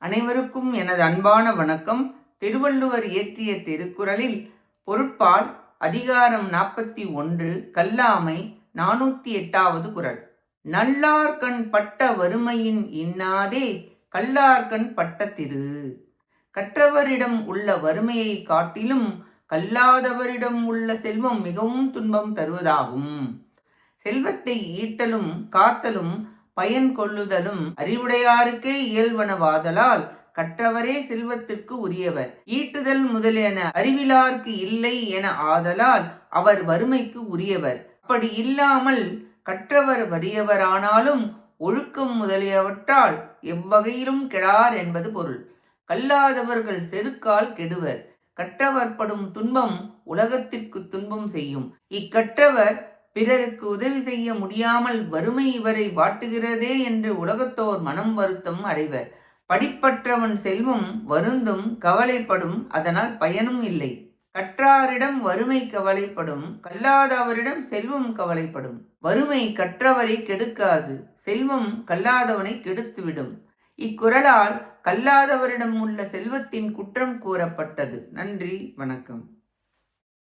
அனைவருக்கும் எனது அன்பான வணக்கம். திருவள்ளுவர் இயற்றிய திருக்குறளில் பொருட்பால் அதிகாரம் 41 கல்லாமை 408வது குறள். நல்லார்கண் பட்ட வறுமையின் இன்னாதே கல்லார்கண் பட்ட திரு. கற்றவரிடம் உள்ள வறுமையை காட்டிலும் கல்லாதவரிடம் உள்ள செல்வம் மிகவும் துன்பம் தருவதாகும். செல்வத்தை ஈட்டலும் காத்தலும் பயன் கொள்ளுதலும் அறிவுடையாருக்கே இயல்வனவாதலால் கற்றவரே செல்வத்திற்கு உரியவர். ஈட்டுதல் முதலியன அறிவிலார்க்கு இல்லை என ஆதலால் அவர் வறுமைக்கு உரியவர். அப்படி இல்லாமல் கற்றவர் வறியவரானாலும் ஒழுக்கம் முதலியவற்றால் எவ்வகையிலும் கெடார் என்பது பொருள். கல்லாதவர்கள் செருக்கால் கெடுவர். கற்றவர் படும் துன்பம் உலகத்திற்கு துன்பம் செய்யும். இக்கற்றவர் பிறருக்கு உதவி செய்ய முடியாமல் வறுமை இவரை வாட்டுகிறதே என்று உலகத்தோர் மனம் வருத்தம் அடைவர். படிப்பற்றவன் செல்வம் வருந்தும் கவலைப்படும், அதனால் பயனும் இல்லை. கற்றாரிடம் வறுமை கவலைப்படும், கல்லாதவரிடம் செல்வம் கவலைப்படும். வறுமை கற்றவரை கெடுக்காது, செல்வம் கல்லாதவனை கெடுத்துவிடும். இக்குறளால் கல்லாதவரிடம் உள்ள செல்வத்தின் குற்றம் கூறப்பட்டது. நன்றி, வணக்கம்.